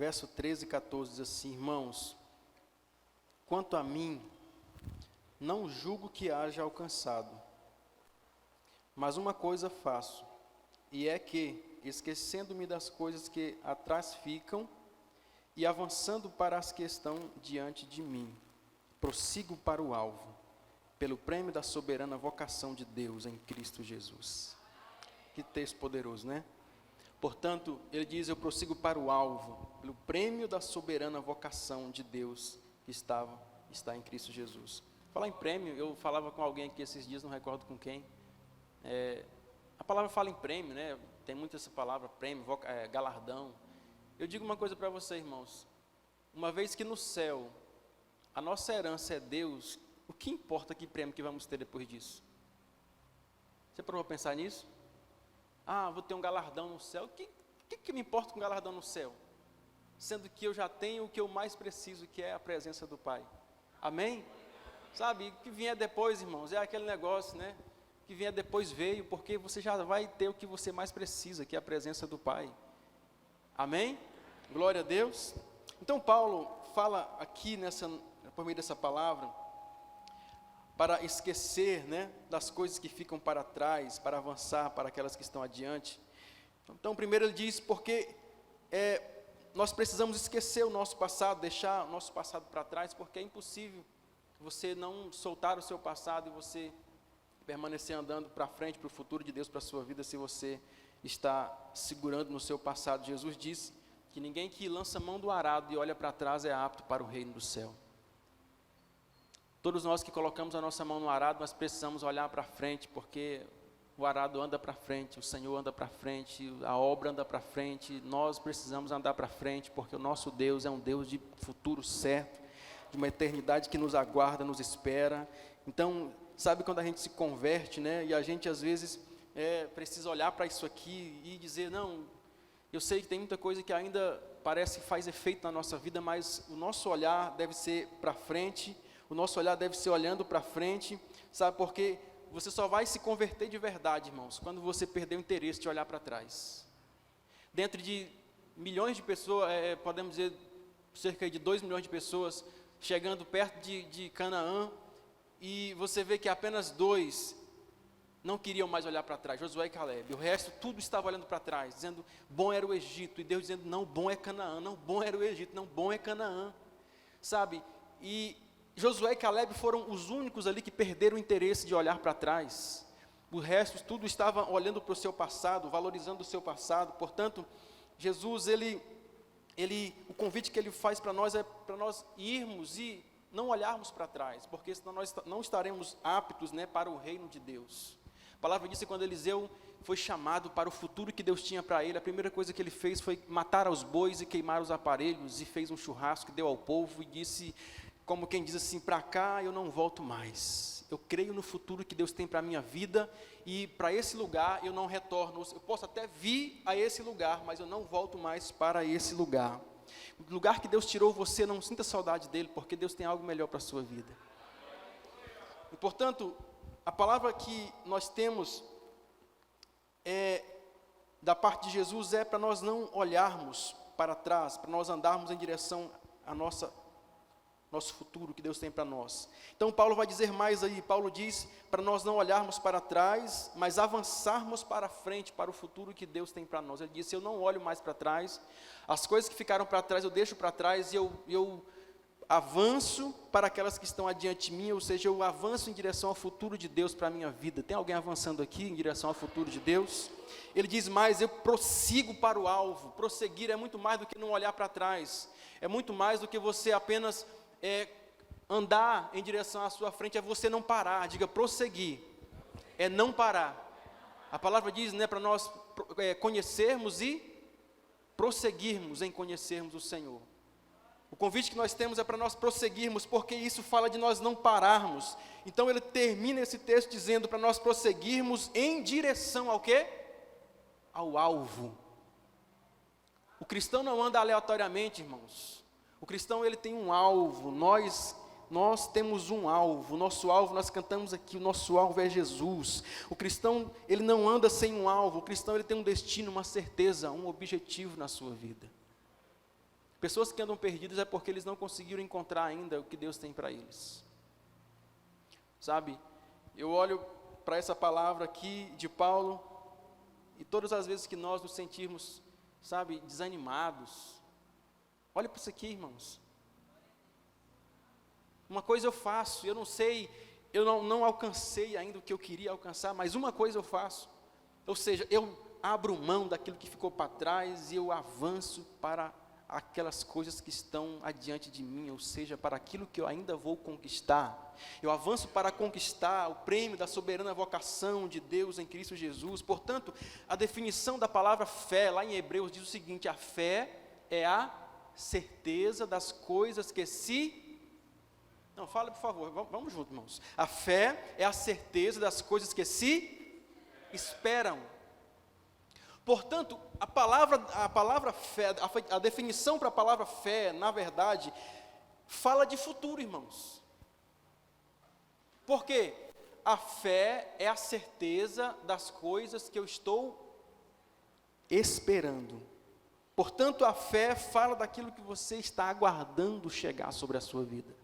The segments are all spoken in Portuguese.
verso 13 e 14, diz assim: irmãos, quanto a mim, não julgo que haja alcançado, mas uma coisa faço, e é que, esquecendo-me das coisas que atrás ficam, e avançando para as que estão diante de mim, prossigo para o alvo, pelo prêmio da soberana vocação de Deus em Cristo Jesus. Que texto poderoso, né? Portanto, ele diz, eu prossigo para o alvo, pelo prêmio da soberana vocação de Deus que está em Cristo Jesus. Falar em prêmio, eu falava com alguém aqui esses dias, não recordo com quem. A palavra fala em prêmio, né? Tem muito essa palavra, prêmio, galardão. Eu digo uma coisa para vocês, irmãos. Uma vez que no céu a nossa herança é Deus, o que importa que prêmio que vamos ter depois disso? Você parou para pensar nisso? Vou ter um galardão no céu. O que me importa com um galardão no céu? Sendo que eu já tenho o que eu mais preciso, que é a presença do Pai. Amém? Sabe, o que vier depois, irmãos, é aquele negócio, né? O que vier depois veio, porque você já vai ter o que você mais precisa, que é a presença do Pai. Amém? Glória a Deus. Então Paulo fala aqui por meio dessa palavra, para esquecer, né, das coisas que ficam para trás, para avançar para aquelas que estão adiante. Então primeiro ele diz, porque nós precisamos esquecer o nosso passado, deixar o nosso passado para trás, porque é impossível você não soltar o seu passado e você permanecer andando para frente, para o futuro de Deus, para a sua vida, se você está segurando no seu passado. Jesus disse que ninguém que lança a mão do arado e olha para trás é apto para o reino do céu. Todos nós que colocamos a nossa mão no arado, nós precisamos olhar para frente, porque o arado anda para frente, o Senhor anda para frente, a obra anda para frente, nós precisamos andar para frente, porque o nosso Deus é um Deus de futuro certo, de uma eternidade que nos aguarda, nos espera. Então, sabe quando a gente se converte, né, e a gente às vezes precisa olhar para isso aqui e dizer, não, eu sei que tem muita coisa que ainda parece que faz efeito na nossa vida, mas o nosso olhar deve ser para frente, o nosso olhar deve ser olhando para frente, sabe, porque você só vai se converter de verdade, irmãos, quando você perder o interesse de olhar para trás. Dentro de milhões de pessoas, podemos dizer, cerca de 2 milhões de pessoas, chegando perto de Canaã, e você vê que apenas 2 não queriam mais olhar para trás, Josué e Caleb. O resto, tudo estava olhando para trás, dizendo, bom era o Egito, e Deus dizendo, não, bom é Canaã, não, bom era o Egito, não, bom é Canaã, sabe, e Josué e Caleb foram os únicos ali que perderam o interesse de olhar para trás. O resto, tudo estava olhando para o seu passado, valorizando o seu passado. Portanto, Jesus, o convite que ele faz para nós é para nós irmos e não olharmos para trás, porque senão nós não estaremos aptos, né, para o reino de Deus. A palavra diz que quando Eliseu foi chamado para o futuro que Deus tinha para ele, a primeira coisa que ele fez foi matar os bois e queimar os aparelhos, e fez um churrasco, deu ao povo e disse, como quem diz assim, para cá eu não volto mais, eu creio no futuro que Deus tem para a minha vida, e para esse lugar eu não retorno, eu posso até vir a esse lugar, mas eu não volto mais para esse lugar. O lugar que Deus tirou você, não sinta saudade dele, porque Deus tem algo melhor para a sua vida. E portanto, a palavra que nós temos da parte de Jesus é para nós não olharmos para trás, para nós andarmos em direção a nosso futuro que Deus tem para nós. Então Paulo vai dizer mais aí, Paulo diz para nós não olharmos para trás, mas avançarmos para frente, para o futuro que Deus tem para nós. Ele disse, eu não olho mais para trás, as coisas que ficaram para trás eu deixo para trás, e eu avanço para aquelas que estão adiante de mim, ou seja, eu avanço em direção ao futuro de Deus para a minha vida. Tem alguém avançando aqui em direção ao futuro de Deus? Ele diz mais, eu prossigo para o alvo. Prosseguir é muito mais do que não olhar para trás, é muito mais do que você apenas andar em direção à sua frente, é você não parar. Diga, prosseguir é não parar. A palavra diz, né, para nós conhecermos e prosseguirmos em conhecermos o Senhor. O convite que nós temos é para nós prosseguirmos, porque isso fala de nós não pararmos. Então ele termina esse texto dizendo para nós prosseguirmos em direção ao quê? Ao alvo. O cristão não anda aleatoriamente, irmãos. O cristão, ele tem um alvo, nós temos um alvo, nosso alvo, nós cantamos aqui, o nosso alvo é Jesus. O cristão, ele não anda sem um alvo, o cristão, ele tem um destino, uma certeza, um objetivo na sua vida. Pessoas que andam perdidas é porque eles não conseguiram encontrar ainda o que Deus tem para eles. Sabe, eu olho para essa palavra aqui de Paulo, e todas as vezes que nós nos sentirmos, sabe, desanimados, olha para isso aqui, irmãos. Uma coisa eu faço, eu não sei, eu não alcancei ainda o que eu queria alcançar, mas uma coisa eu faço, ou seja, eu abro mão daquilo que ficou para trás e eu avanço para aquelas coisas que estão adiante de mim, ou seja, para aquilo que eu ainda vou conquistar. Eu avanço para conquistar o prêmio da soberana vocação de Deus em Cristo Jesus. Portanto, a definição da palavra fé, lá em Hebreus, diz o seguinte: a fé é a certeza das coisas que se... Não, fala por favor, vamos juntos, irmãos. A fé é a certeza das coisas que se esperam. Portanto, a palavra fé, a definição para a palavra fé, na verdade, fala de futuro, irmãos. Por quê? A fé é a certeza das coisas que eu estou esperando. Portanto, a fé fala daquilo que você está aguardando chegar sobre a sua vida.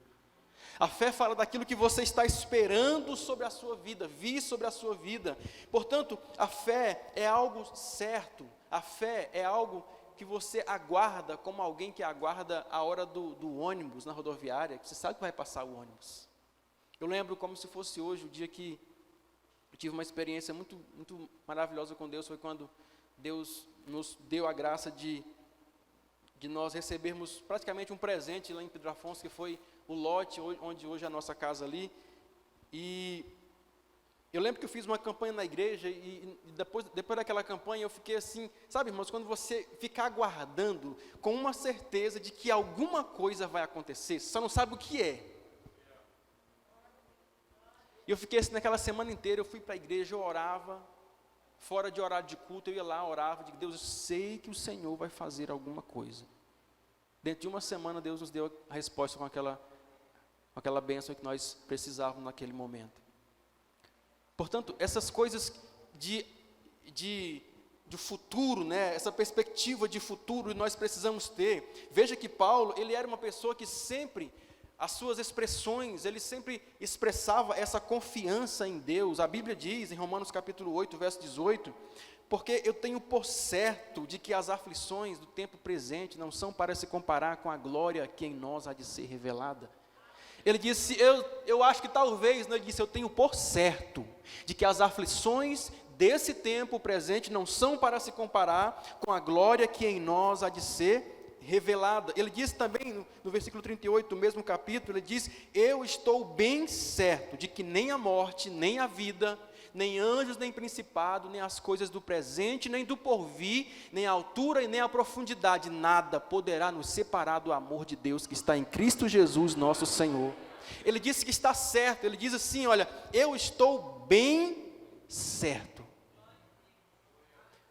A fé fala daquilo que você está esperando sobre a sua vida, vir sobre a sua vida. Portanto, a fé é algo certo. A fé é algo que você aguarda, como alguém que aguarda a hora do ônibus na rodoviária, que você sabe que vai passar o ônibus. Eu lembro como se fosse hoje, o dia que eu tive uma experiência muito, muito maravilhosa com Deus, foi quando Deus nos deu a graça de nós recebermos praticamente um presente lá em Pedro Afonso, que foi o lote onde hoje é a nossa casa ali. E eu lembro que eu fiz uma campanha na igreja e depois daquela campanha eu fiquei assim, sabe, irmãos, quando você fica aguardando com uma certeza de que alguma coisa vai acontecer, você só não sabe o que é. E eu fiquei assim naquela semana inteira, eu fui para a igreja, eu orava, fora de horário de culto, eu ia lá, orava, digo: Deus, eu sei que o Senhor vai fazer alguma coisa. Dentro de uma semana, Deus nos deu a resposta com aquela bênção que nós precisávamos naquele momento. Portanto, essas coisas do futuro, né, essa perspectiva de futuro nós precisamos ter. Veja que Paulo, ele era uma pessoa que sempre, as suas expressões, ele sempre expressava essa confiança em Deus. A Bíblia diz, em Romanos capítulo 8, verso 18, porque eu tenho por certo de que as aflições do tempo presente não são para se comparar com a glória que em nós há de ser revelada. Ele disse, eu acho que talvez, ele disse, eu tenho por certo de que as aflições desse tempo presente não são para se comparar com a glória que em nós há de ser revelada. Ele diz também, no versículo 38 do mesmo capítulo, ele diz: eu estou bem certo de que nem a morte, nem a vida, nem anjos, nem principado, nem as coisas do presente, nem do porvir, nem a altura e nem a profundidade, nada poderá nos separar do amor de Deus que está em Cristo Jesus, nosso Senhor. Ele disse que está certo, ele diz assim, olha, eu estou bem certo.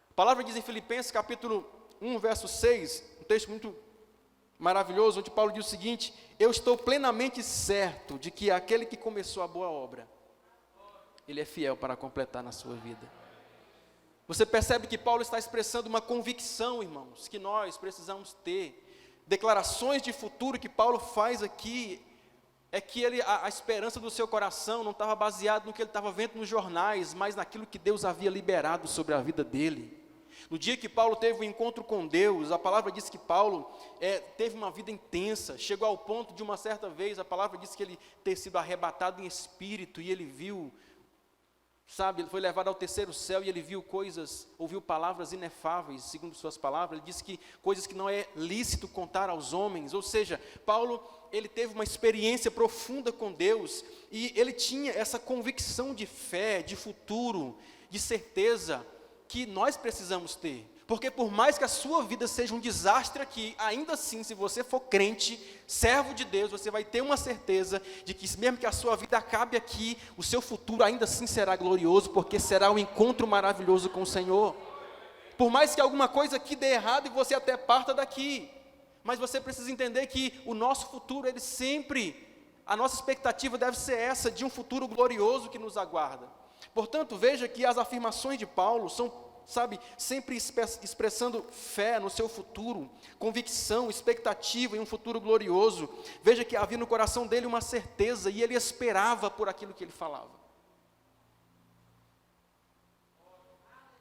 A palavra diz em Filipenses capítulo 1, verso 6, um texto muito maravilhoso, onde Paulo diz o seguinte: eu estou plenamente certo de que aquele que começou a boa obra, ele é fiel para completar na sua vida. Você percebe que Paulo está expressando uma convicção, irmãos, que nós precisamos ter. Declarações de futuro que Paulo faz aqui, é que a esperança do seu coração não estava baseada no que ele estava vendo nos jornais, mas naquilo que Deus havia liberado sobre a vida dele. No dia que Paulo teve um encontro com Deus, a palavra diz que Paulo teve uma vida intensa, chegou ao ponto de uma certa vez, a palavra diz que ele ter sido arrebatado em espírito, e ele viu, sabe, ele foi levado ao terceiro céu e ele viu coisas, ouviu palavras inefáveis, segundo suas palavras. Ele disse que coisas que não é lícito contar aos homens. Ou seja, Paulo, ele teve uma experiência profunda com Deus, e ele tinha essa convicção de fé, de futuro, de certeza, que nós precisamos ter. Porque por mais que a sua vida seja um desastre aqui, ainda assim, se você for crente, servo de Deus, você vai ter uma certeza de que mesmo que a sua vida acabe aqui, o seu futuro ainda assim será glorioso, porque será um encontro maravilhoso com o Senhor. Por mais que alguma coisa aqui dê errado e você até parta daqui, mas você precisa entender que o nosso futuro, ele sempre, a nossa expectativa deve ser essa, de um futuro glorioso que nos aguarda. Portanto, veja que as afirmações de Paulo são sabe, sempre expressando fé no seu futuro, convicção, expectativa em um futuro glorioso. Veja que havia no coração dele uma certeza, e ele esperava por aquilo que ele falava.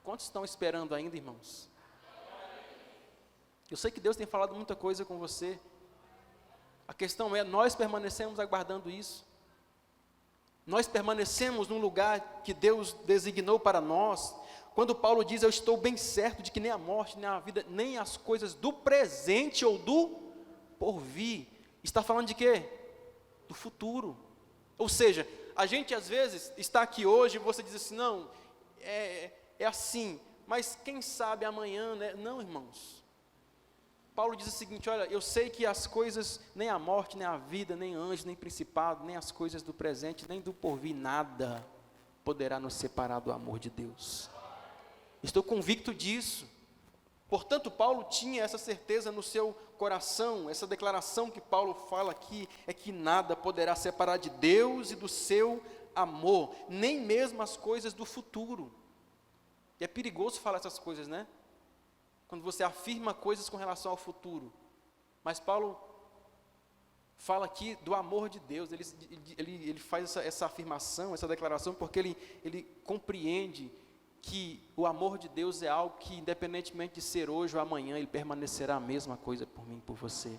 Quantos estão esperando ainda, irmãos? Eu sei que Deus tem falado muita coisa com você. A questão é, nós permanecemos aguardando isso? Nós permanecemos num lugar que Deus designou para nós? Quando Paulo diz, eu estou bem certo de que nem a morte, nem a vida, nem as coisas do presente ou do porvir, está falando de quê? Do futuro. Ou seja, a gente às vezes está aqui hoje e você diz assim, não, é assim, mas quem sabe amanhã, né? Não, irmãos. Paulo diz o seguinte, olha, eu sei que as coisas, nem a morte, nem a vida, nem anjo, nem principado, nem as coisas do presente, nem do porvir, nada poderá nos separar do amor de Deus. Estou convicto disso. Portanto, Paulo tinha essa certeza no seu coração. Essa declaração que Paulo fala aqui é que nada poderá separar de Deus e do seu amor, nem mesmo as coisas do futuro. E é perigoso falar essas coisas, né? Quando você afirma coisas com relação ao futuro. Mas Paulo fala aqui do amor de Deus. Ele faz essa afirmação, essa declaração, porque ele compreende que o amor de Deus é algo que, independentemente de ser hoje ou amanhã, ele permanecerá a mesma coisa por mim e por você.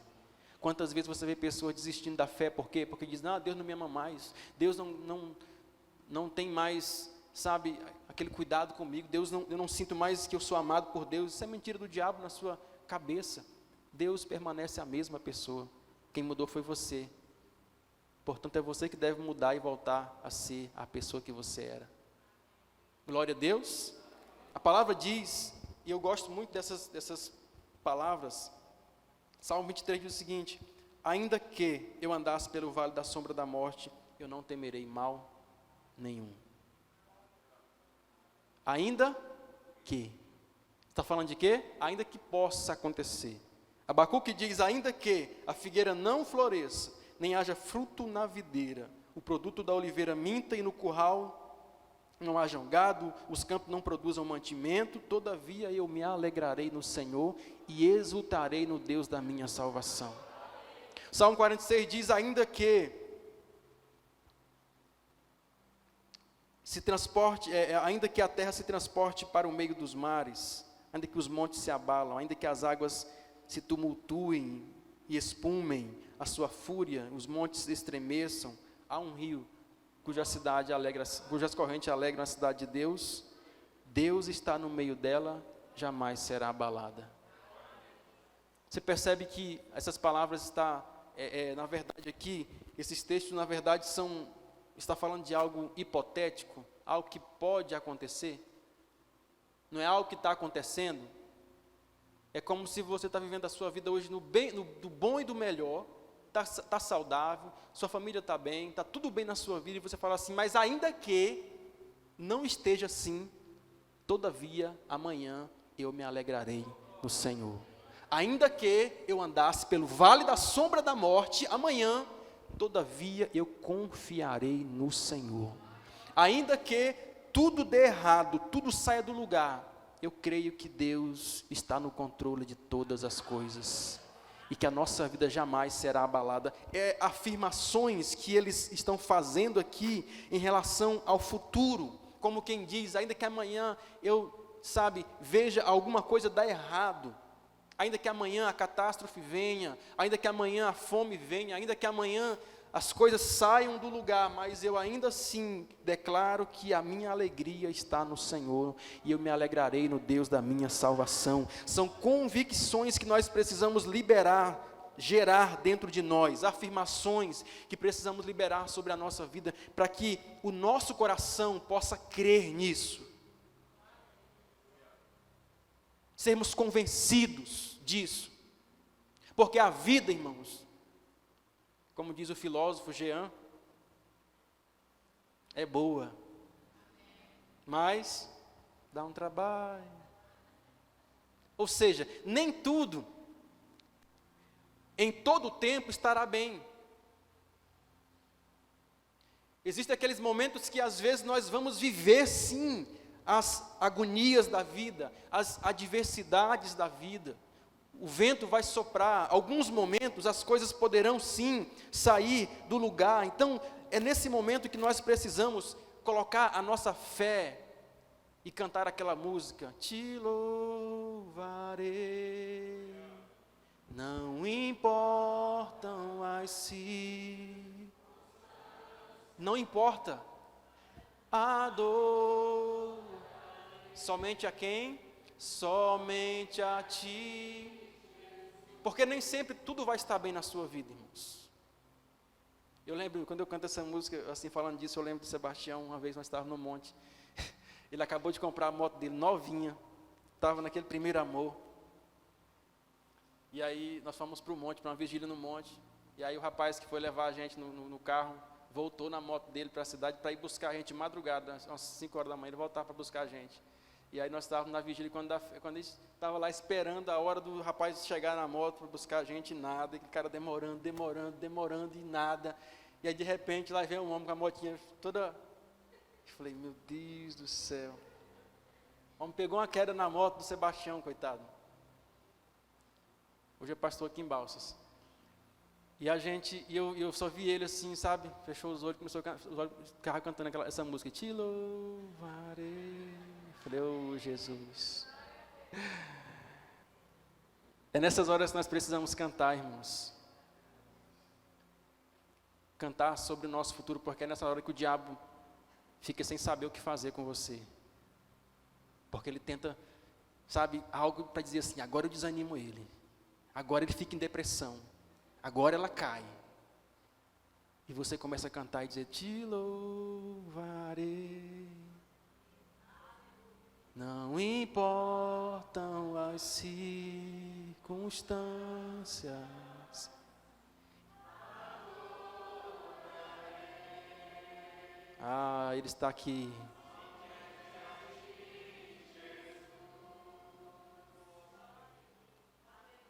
Quantas vezes você vê pessoas desistindo da fé, por quê? Porque diz, não, Deus não me ama mais, Deus não tem mais, sabe, aquele cuidado comigo, eu não sinto mais que eu sou amado por Deus. Isso é mentira do diabo na sua cabeça. Deus permanece a mesma pessoa, quem mudou foi você. Portanto, é você que deve mudar e voltar a ser a pessoa que você era. Glória a Deus. A palavra diz, e eu gosto muito dessas palavras, Salmo 23 diz o seguinte, ainda que eu andasse pelo vale da sombra da morte, eu não temerei mal nenhum. Ainda que. Está falando de quê? Ainda que possa acontecer. Abacuque diz, ainda que a figueira não floresça, nem haja fruto na videira, o produto da oliveira minta e no curral não haja gado, os campos não produzam mantimento, todavia eu me alegrarei no Senhor e exultarei no Deus da minha salvação. Salmo 46 diz, ainda que ainda que a terra se transporte para o meio dos mares, ainda que os montes se abalam, ainda que as águas se tumultuem e espumem a sua fúria, os montes estremeçam, há um rio cujas correntes alegram a cidade de Deus, Deus está no meio dela, jamais será abalada. Você percebe que essas palavras na verdade aqui, esses textos na verdade está falando de algo hipotético, algo que pode acontecer, não é algo que está acontecendo. É como se você está vivendo a sua vida hoje do bom e do melhor, está saudável, sua família está bem, está tudo bem na sua vida, e você fala assim, mas ainda que não esteja assim, todavia amanhã eu me alegrarei no Senhor. Ainda que eu andasse pelo vale da sombra da morte, amanhã todavia eu confiarei no Senhor. Ainda que tudo dê errado, tudo saia do lugar, eu creio que Deus está no controle de todas as coisas e que a nossa vida jamais será abalada. Afirmações que eles estão fazendo aqui em relação ao futuro, como quem diz, ainda que amanhã eu, veja alguma coisa dar errado, ainda que amanhã a catástrofe venha, ainda que amanhã a fome venha, ainda que amanhã as coisas saiam do lugar, mas eu ainda assim declaro que a minha alegria está no Senhor, e eu me alegrarei no Deus da minha salvação. São convicções que nós precisamos gerar dentro de nós, afirmações que precisamos liberar sobre a nossa vida, para que o nosso coração possa crer nisso. Sermos convencidos disso, porque a vida, irmãos, como diz o filósofo Jean, é boa, mas dá um trabalho. Ou seja, nem tudo, em todo o tempo, estará bem. Existem aqueles momentos que às vezes nós vamos viver sim, as agonias da vida, as adversidades da vida. O vento vai soprar, alguns momentos as coisas poderão sim sair do lugar. Então, é nesse momento que nós precisamos colocar a nossa fé e cantar aquela música: te louvarei, não importam as não importa a dor, somente a quem? Somente a ti. Porque nem sempre tudo vai estar bem na sua vida, irmãos. Eu lembro, quando eu canto essa música, assim, falando disso, eu lembro de Sebastião, uma vez nós estávamos no monte. Ele acabou de comprar a moto dele, novinha, estava naquele primeiro amor. E aí, nós fomos para o monte, para uma vigília no monte. E aí, o rapaz que foi levar a gente no carro, voltou na moto dele para a cidade, para ir buscar a gente de madrugada, às 5 horas da manhã, ele voltava para buscar a gente. E aí nós estávamos na vigília, quando ele estava lá esperando a hora do rapaz chegar na moto para buscar a gente, e nada, e o cara demorando e nada. E aí de repente lá vem um homem com a motinha toda. Eu falei, meu Deus do céu. O homem pegou uma queda na moto do Sebastião, coitado. Hoje é pastor aqui em Balsas. E eu só vi ele assim, sabe? Fechou os olhos, começou ficava cantando essa música. Te louvarei. Falei, oh, Jesus. É nessas horas que nós precisamos cantar, irmãos. Cantar sobre o nosso futuro, porque é nessa hora que o diabo fica sem saber o que fazer com você. Porque ele tenta, sabe, algo para dizer assim, agora eu desanimo ele. Agora ele fica em depressão. Agora ela cai. E você começa a cantar e dizer, te louvarei. Não importam as circunstâncias. Ah, Ele está aqui.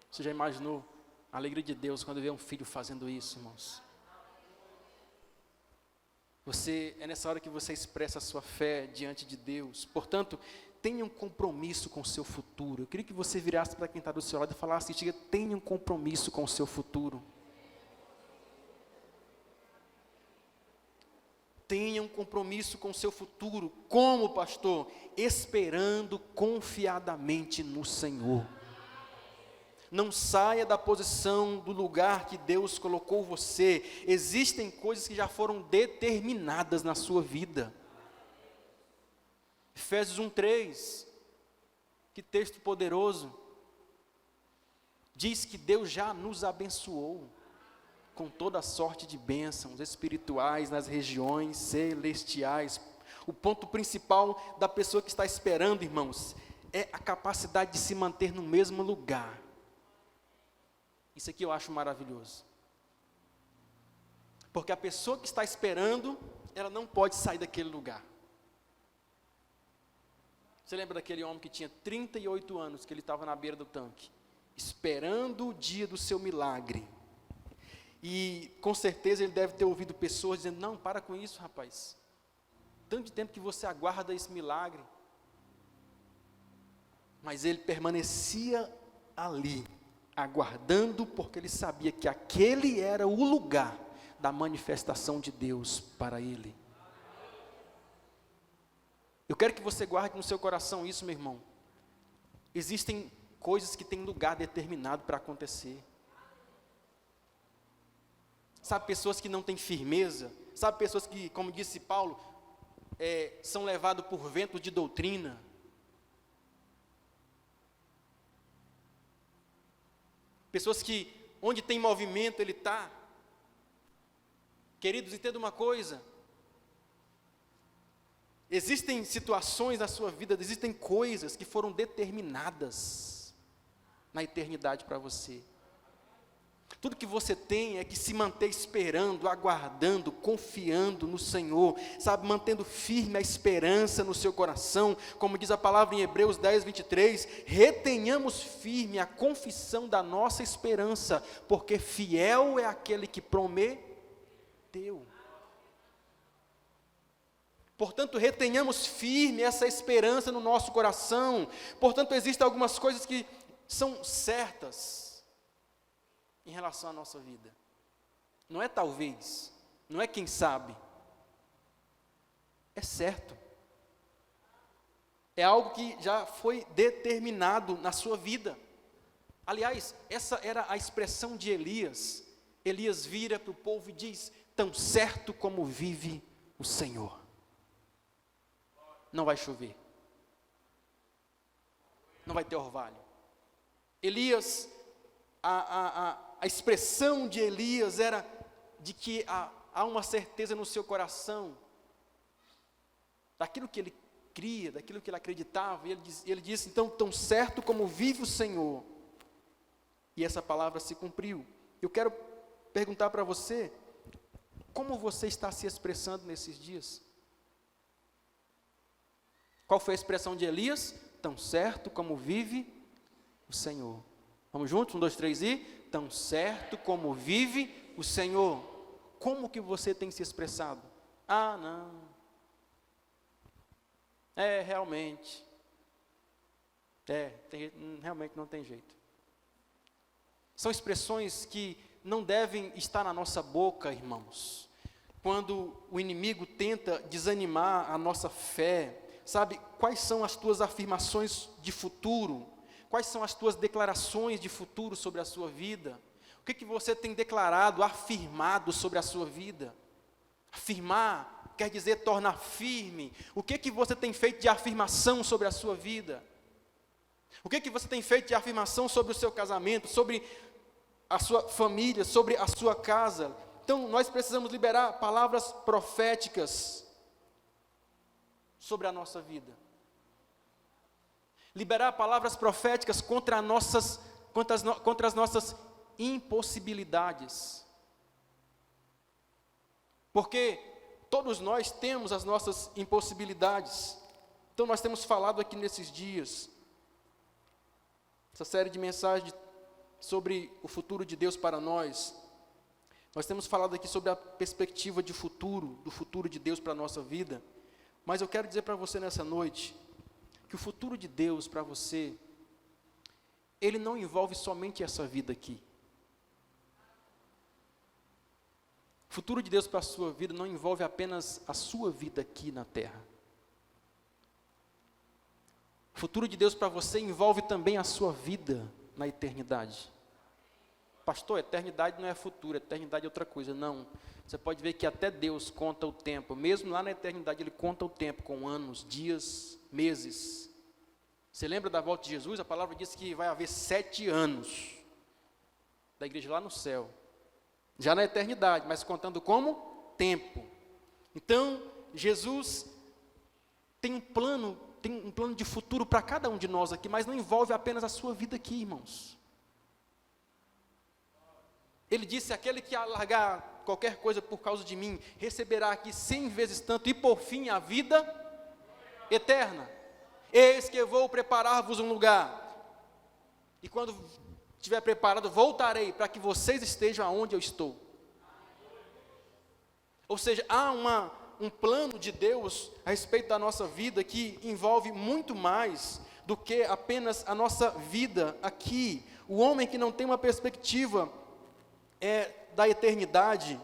Você já imaginou a alegria de Deus quando vê um filho fazendo isso, irmãos? É nessa hora que você expressa a sua fé diante de Deus. Portanto, tenha um compromisso com o seu futuro. Eu queria que você virasse para quem está do seu lado e falasse, diga, tenha um compromisso com o seu futuro. Tenha um compromisso com o seu futuro. Como, pastor? Esperando confiadamente no Senhor. Não saia da posição, do lugar que Deus colocou você. Existem coisas que já foram determinadas na sua vida. Efésios 1:3, que texto poderoso. Diz que Deus já nos abençoou com toda sorte de bênçãos espirituais nas regiões celestiais. O ponto principal da pessoa que está esperando, irmãos, é a capacidade de se manter no mesmo lugar. Isso aqui eu acho maravilhoso. Porque a pessoa que está esperando, ela não pode sair daquele lugar. Você lembra daquele homem que tinha 38 anos, que ele estava na beira do tanque, esperando o dia do seu milagre. E com certeza ele deve ter ouvido pessoas dizendo, não, para com isso, rapaz. Tanto tempo que você aguarda esse milagre. Mas ele permanecia ali, aguardando, porque ele sabia que aquele era o lugar da manifestação de Deus para ele. Eu quero que você guarde no seu coração isso, meu irmão. Existem coisas que têm lugar determinado para acontecer. Sabe, pessoas que não têm firmeza, sabe, pessoas que, como disse Paulo, são levados por vento de doutrina. Pessoas que, onde tem movimento, ele está. Queridos, entenda uma coisa. Existem situações na sua vida, existem coisas que foram determinadas na eternidade para você. Tudo que você tem é que se manter esperando, aguardando, confiando no Senhor, sabe, mantendo firme a esperança no seu coração, como diz a palavra em Hebreus 10, 23, retenhamos firme a confissão da nossa esperança, porque fiel é aquele que prometeu. Portanto, retenhamos firme essa esperança no nosso coração. Portanto, existem algumas coisas que são certas em relação à nossa vida. Não é talvez, não é quem sabe. É certo. É algo que já foi determinado na sua vida. Aliás, essa era a expressão de Elias. Elias vira para o povo e diz: tão certo como vive o Senhor, não vai chover, não vai ter orvalho. Elias, a expressão de Elias era de que há uma certeza no seu coração, daquilo que ele cria, daquilo que ele acreditava, e ele disse, então, tão certo como vive o Senhor, e essa palavra se cumpriu. Eu quero perguntar para você, como você está se expressando nesses dias? Qual foi a expressão de Elias? Tão certo como vive o Senhor. Vamos juntos? 1, 2, 3 e... tão certo como vive o Senhor. Como que você tem se expressado? Ah, não. Realmente. Realmente não tem jeito. São expressões que não devem estar na nossa boca, irmãos. Quando o inimigo tenta desanimar a nossa fé, sabe, quais são as tuas afirmações de futuro? Quais são as tuas declarações de futuro sobre a sua vida? O que você tem declarado, afirmado sobre a sua vida? Afirmar quer dizer tornar firme. O que você tem feito de afirmação sobre a sua vida? O que você tem feito de afirmação sobre o seu casamento, sobre a sua família, sobre a sua casa? Então, nós precisamos liberar palavras proféticas sobre a nossa vida. Liberar palavras proféticas contra as nossas impossibilidades. Porque todos nós temos as nossas impossibilidades. Então, nós temos falado aqui nesses dias, essa série de mensagens sobre o futuro de Deus para nós. Nós temos falado aqui sobre a perspectiva de futuro, do futuro de Deus para a nossa vida. Mas eu quero dizer para você nessa noite, que o futuro de Deus para você, ele não envolve somente essa vida aqui. O futuro de Deus para a sua vida não envolve apenas a sua vida aqui na terra. O futuro de Deus para você envolve também a sua vida na eternidade. Pastor, eternidade não é futuro, eternidade é outra coisa. Não, você pode ver que até Deus conta o tempo, mesmo lá na eternidade Ele conta o tempo com anos, dias, meses. Você lembra da volta de Jesus? A palavra diz que vai haver 7 anos da igreja lá no céu, já na eternidade, mas contando como tempo. Então, Jesus tem um plano de futuro para cada um de nós aqui, mas não envolve apenas a sua vida aqui, irmãos. Ele disse, aquele que alargar qualquer coisa por causa de mim, receberá aqui 100 vezes tanto, e por fim a vida eterna. Eis que eu vou preparar-vos um lugar, e quando estiver preparado, voltarei, para que vocês estejam aonde eu estou. Ou seja, há um plano de Deus a respeito da nossa vida, que envolve muito mais do que apenas a nossa vida aqui. O homem que não tem uma perspectiva da eternidade,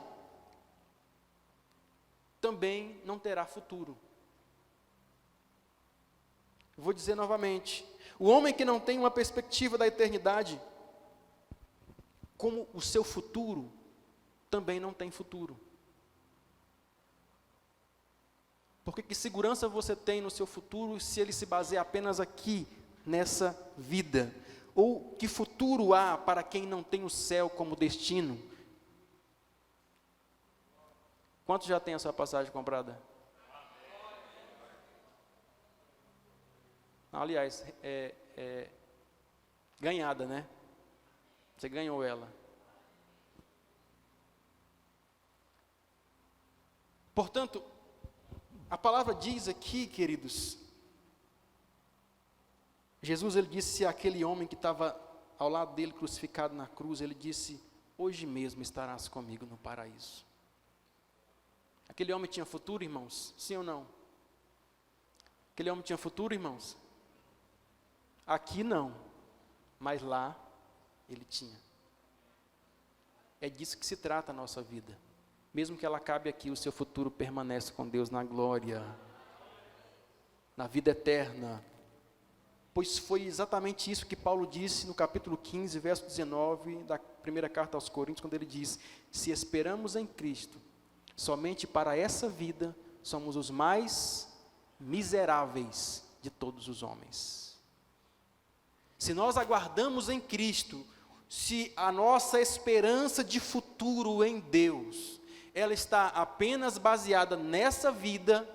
também não terá futuro. Vou dizer novamente, o homem que não tem uma perspectiva da eternidade, como o seu futuro, também não tem futuro. Porque que segurança você tem no seu futuro se ele se baseia apenas aqui, nessa vida? Ou que futuro há para quem não tem o céu como destino? Quantos já tem a sua passagem comprada? Aliás, ganhada, né? Você ganhou ela. Portanto, a palavra diz aqui, queridos, Jesus, ele disse àquele homem que estava ao lado dele, crucificado na cruz, ele disse, hoje mesmo estarás comigo no paraíso. Aquele homem tinha futuro, irmãos? Sim ou não? Aquele homem tinha futuro, irmãos? Aqui não, mas lá ele tinha. É disso que se trata a nossa vida. Mesmo que ela acabe aqui, o seu futuro permanece com Deus na glória, na vida eterna. Pois foi exatamente isso que Paulo disse no capítulo 15, verso 19, da primeira carta aos Coríntios, quando ele diz: se esperamos em Cristo, somente para essa vida, somos os mais miseráveis de todos os homens. Se nós aguardamos em Cristo, se a nossa esperança de futuro em Deus, ela está apenas baseada nessa vida,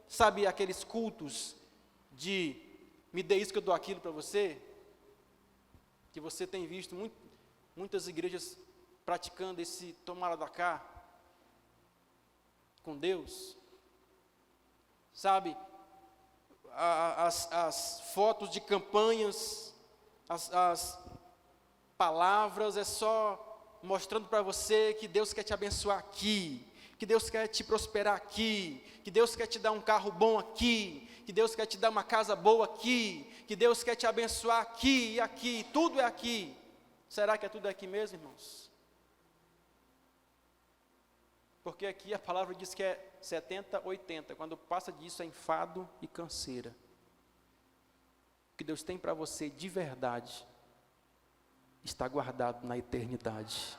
sabe aqueles cultos de me dê isso que eu dou aquilo para você, que você tem visto muitas igrejas praticando esse tomar da cá com Deus, sabe, as fotos de campanhas, as palavras, é só mostrando para você que Deus quer te abençoar aqui, que Deus quer te prosperar aqui, que Deus quer te dar um carro bom aqui, que Deus quer te dar uma casa boa aqui, que Deus quer te abençoar aqui e aqui, tudo é aqui. Será que é tudo aqui mesmo, irmãos? Porque aqui a palavra diz que é 70, 80, quando passa disso é enfado e canseira. O que Deus tem para você de verdade está guardado na eternidade.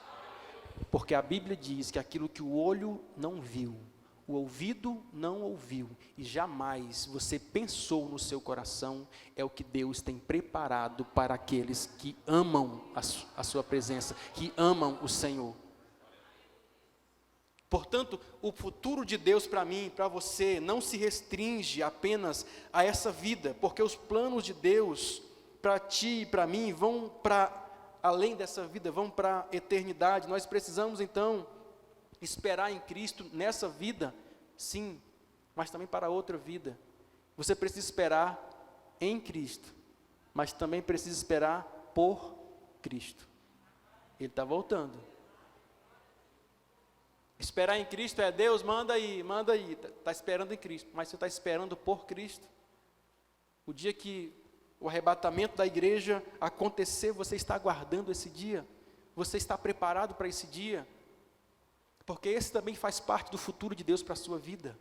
Porque a Bíblia diz que aquilo que o olho não viu, o ouvido não ouviu e jamais você pensou no seu coração, é o que Deus tem preparado para aqueles que amam a sua presença, que amam o Senhor. Portanto, o futuro de Deus para mim, para você, não se restringe apenas a essa vida, porque os planos de Deus para ti e para mim vão para além dessa vida, vão para a eternidade. Nós precisamos então esperar em Cristo nessa vida, sim, mas também para outra vida. Você precisa esperar em Cristo, mas também precisa esperar por Cristo. Ele está voltando. Esperar em Cristo é Deus, manda aí, está esperando em Cristo, mas você está esperando por Cristo. O dia que o arrebatamento da igreja acontecer, você está aguardando esse dia? Você está preparado para esse dia? Porque esse também faz parte do futuro de Deus para a sua vida.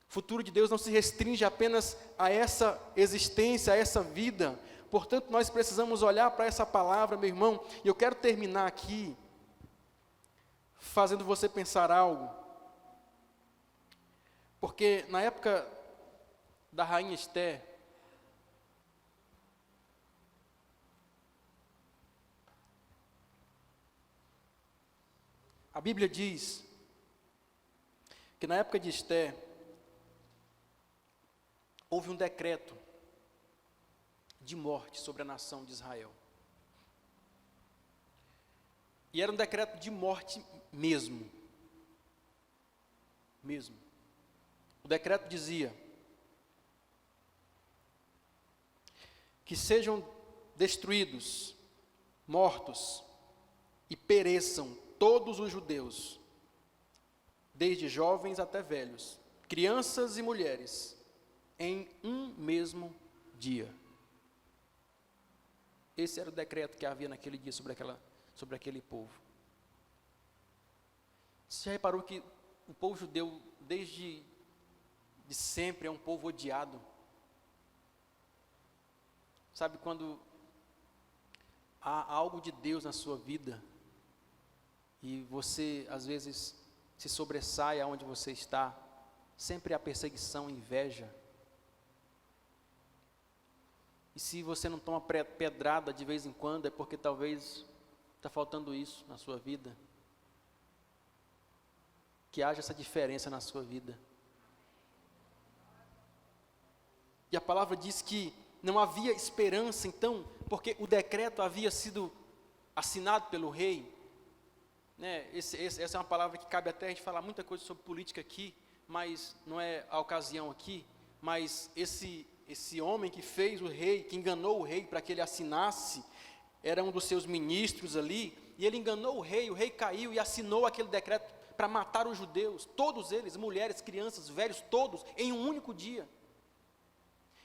O futuro de Deus não se restringe apenas a essa existência, a essa vida. Portanto, nós precisamos olhar para essa palavra, meu irmão, e eu quero terminar aqui fazendo você pensar algo. Porque na época da rainha Esther, a Bíblia diz que na época de Esther, houve um decreto de morte sobre a nação de Israel. E era um decreto de morte mesmo. O decreto dizia que sejam destruídos, mortos e pereçam todos os judeus, desde jovens até velhos, crianças e mulheres, em um mesmo dia. Esse era o decreto que havia naquele dia sobre aquele povo. Você já reparou que o povo judeu, desde de sempre, é um povo odiado? Sabe, quando há algo de Deus na sua vida, e você, às vezes, se sobressai aonde você está, sempre há perseguição, inveja. E se você não toma pedrada de vez em quando, é porque talvez está faltando isso na sua vida. Que haja essa diferença na sua vida. E a palavra diz que não havia esperança, então, porque o decreto havia sido assinado pelo rei. Né? Essa é uma palavra que cabe até a gente falar muita coisa sobre política aqui, mas não é a ocasião aqui. Mas esse homem que fez o rei, que enganou o rei para que ele assinasse, era um dos seus ministros ali, e ele enganou o rei caiu e assinou aquele decreto para matar os judeus, todos eles, mulheres, crianças, velhos, todos, em um único dia.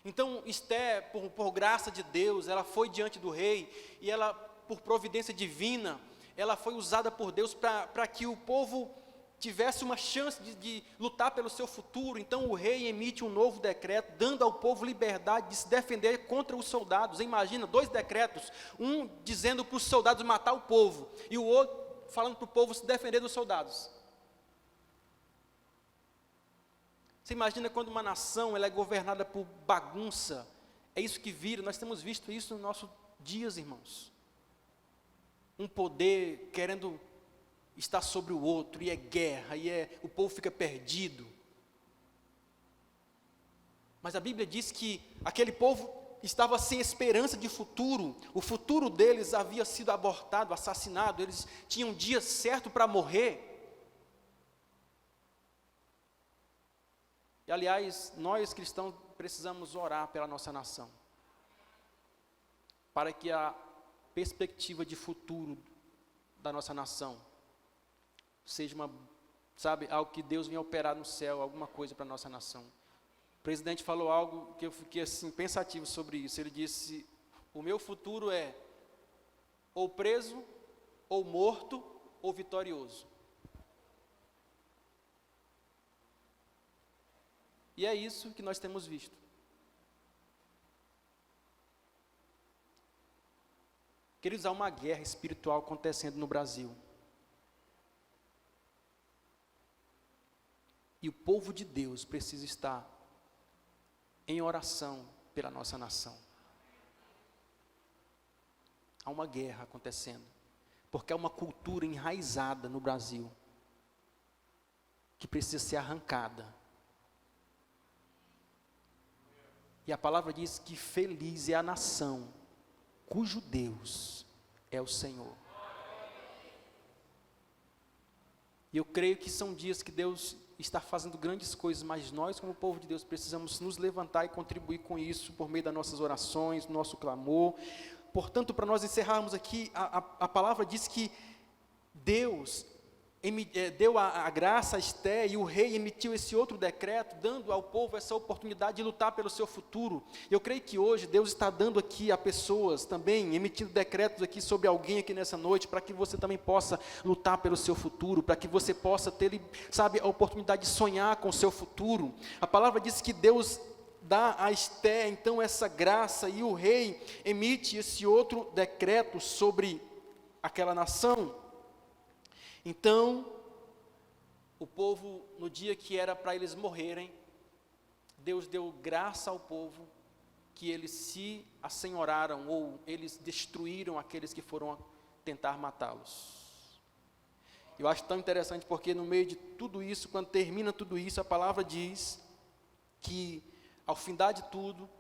Então, Esté, por graça de Deus, ela foi diante do rei, e ela, por providência divina, ela foi usada por Deus para que o povo tivesse uma chance de lutar pelo seu futuro. Então o rei emite um novo decreto, dando ao povo liberdade de se defender contra os soldados. Imagina, 2 decretos, um dizendo para os soldados matar o povo, e o outro falando para o povo se defender dos soldados. Você imagina quando uma nação ela é governada por bagunça? É isso que vira, nós temos visto isso nos nossos dias, irmãos. Um poder querendo está sobre o outro, e é guerra, o povo fica perdido. Mas a Bíblia diz que aquele povo estava sem esperança de futuro, o futuro deles havia sido abortado, assassinado, eles tinham um dia certo para morrer. E aliás, nós cristãos precisamos orar pela nossa nação, para que a perspectiva de futuro da nossa nação seja algo que Deus venha operar no céu, alguma coisa para a nossa nação. O presidente falou algo que eu fiquei assim, pensativo sobre isso. Ele disse, o meu futuro é ou preso, ou morto, ou vitorioso. E é isso que nós temos visto. Queridos, há uma guerra espiritual acontecendo no Brasil. E o povo de Deus precisa estar em oração pela nossa nação. Há uma guerra acontecendo, porque há uma cultura enraizada no Brasil, que precisa ser arrancada. E a palavra diz que feliz é a nação, cujo Deus é o Senhor. E eu creio que são dias que Deus está fazendo grandes coisas, mas nós, como povo de Deus, precisamos nos levantar e contribuir com isso, por meio das nossas orações, nosso clamor. Portanto, para nós encerrarmos aqui, a palavra diz que Deus deu a graça a Esté, e o rei emitiu esse outro decreto, dando ao povo essa oportunidade de lutar pelo seu futuro. Eu creio que hoje Deus está dando aqui a pessoas também, emitindo decretos aqui sobre alguém aqui nessa noite, para que você também possa lutar pelo seu futuro, para que você possa ter, a oportunidade de sonhar com o seu futuro. A palavra diz que Deus dá a Esté, então, essa graça, e o rei emite esse outro decreto sobre aquela nação. Então, o povo, no dia que era para eles morrerem, Deus deu graça ao povo, que eles se assenhoraram, ou eles destruíram aqueles que foram tentar matá-los. Eu acho tão interessante, porque no meio de tudo isso, quando termina tudo isso, a palavra diz que, ao findar de tudo,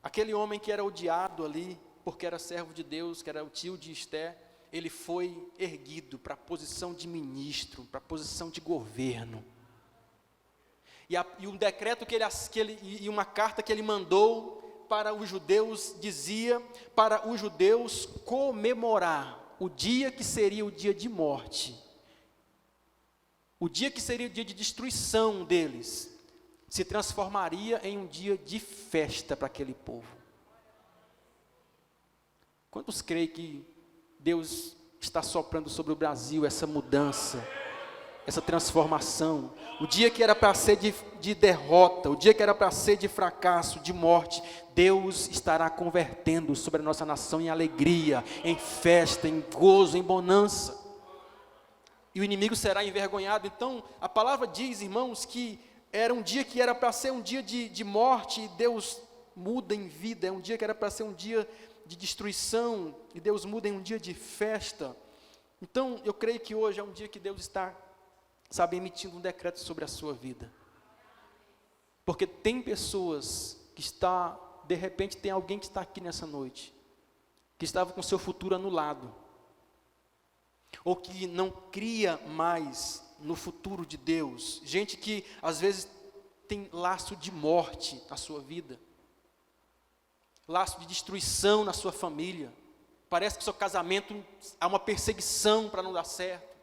aquele homem que era odiado ali, porque era servo de Deus, que era o tio de Esté, ele foi erguido para a posição de ministro, para a posição de governo. E um decreto e uma carta que ele mandou para os judeus, dizia para os judeus comemorar o dia que seria o dia de morte, o dia que seria o dia de destruição deles, se transformaria em um dia de festa para aquele povo. Quantos creem que Deus está soprando sobre o Brasil essa mudança, essa transformação? O dia que era para ser de derrota, o dia que era para ser de fracasso, de morte, Deus estará convertendo sobre a nossa nação em alegria, em festa, em gozo, em bonança. E o inimigo será envergonhado. Então, a palavra diz, irmãos, que era um dia que era para ser um dia de morte, e Deus muda em vida. É um dia que era para ser um dia de destruição, e Deus muda em um dia de festa. Então, eu creio que hoje é um dia que Deus está, emitindo um decreto sobre a sua vida. Porque tem pessoas que de repente tem alguém que está aqui nessa noite, que estava com seu futuro anulado, ou que não cria mais no futuro de Deus. Gente que às vezes tem laço de morte na sua vida, laço de destruição na sua família. Parece que seu casamento há uma perseguição para não dar certo.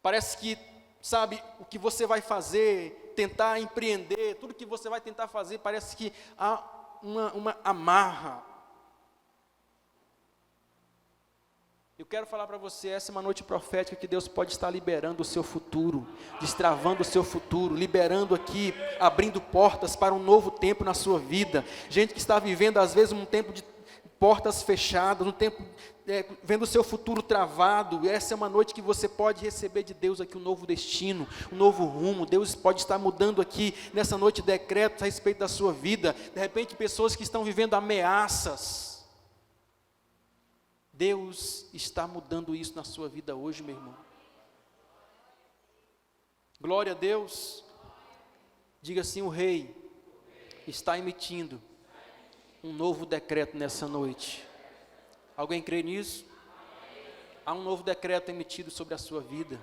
Parece que, sabe, o que você vai fazer, tentar empreender, tudo que você vai tentar fazer, parece que há uma amarra. Eu quero falar para você, essa é uma noite profética que Deus pode estar liberando o seu futuro, destravando o seu futuro, liberando aqui, abrindo portas para um novo tempo na sua vida. Gente que está vivendo às vezes um tempo de portas fechadas, um tempo vendo o seu futuro travado. Essa é uma noite que você pode receber de Deus aqui um novo destino, um novo rumo. Deus pode estar mudando aqui nessa noite decretos a respeito da sua vida. De repente pessoas que estão vivendo ameaças, Deus está mudando isso na sua vida hoje, meu irmão. Glória a Deus. Diga assim: o rei está emitindo um novo decreto nessa noite. Alguém crê nisso? Há um novo decreto emitido sobre a sua vida.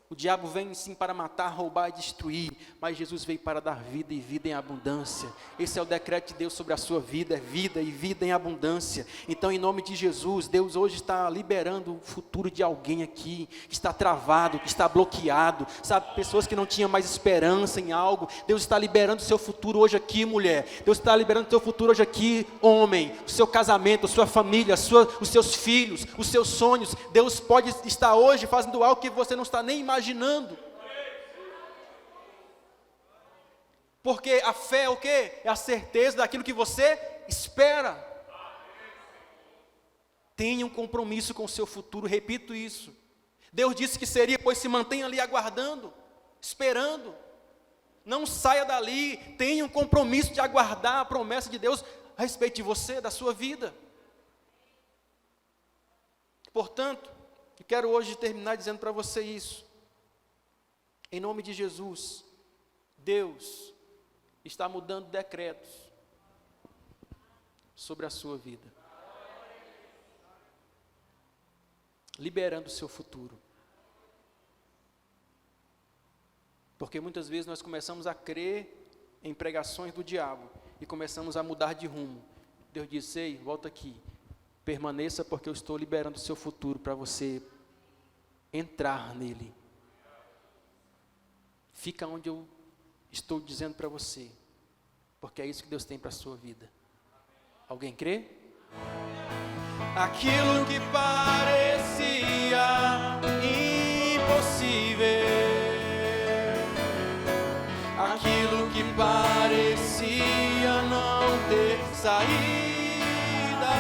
O diabo vem sim para matar, roubar e destruir, mas Jesus veio para dar vida e vida em abundância. Esse é o decreto de Deus sobre a sua vida, é vida e vida em abundância. Então, em nome de Jesus, Deus hoje está liberando o futuro de alguém aqui, que está travado, que está bloqueado, sabe, pessoas que não tinham mais esperança em algo. Deus está liberando o seu futuro hoje aqui, mulher. Deus está liberando o seu futuro hoje aqui, homem. O seu casamento, a sua família, os seus filhos, os seus sonhos. Deus pode estar hoje fazendo algo que você não está nem imaginando. Porque a fé é o quê? É a certeza daquilo que você espera. Tenha um compromisso com o seu futuro, repito isso. Deus disse que seria, pois se mantenha ali aguardando, esperando. Não saia dali, tenha um compromisso de aguardar a promessa de Deus a respeito de você, da sua vida. Portanto, eu quero hoje terminar dizendo para você isso. Em nome de Jesus, Deus está mudando decretos sobre a sua vida, liberando o seu futuro. Porque muitas vezes nós começamos a crer em pregações do diabo e começamos a mudar de rumo. Deus disse: ei, volta aqui, permaneça, porque eu estou liberando o seu futuro para você entrar nele. Fica onde eu estou dizendo para você, porque é isso que Deus tem para a sua vida. Alguém crê? Aquilo que parecia impossível, aquilo que parecia não ter saída,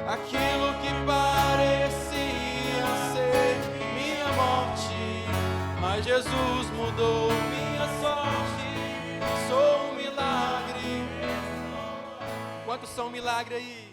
aquilo que parecia ser minha morte, mas Jesus mudou minha sorte. Sou um milagre. Quantos são milagre aí?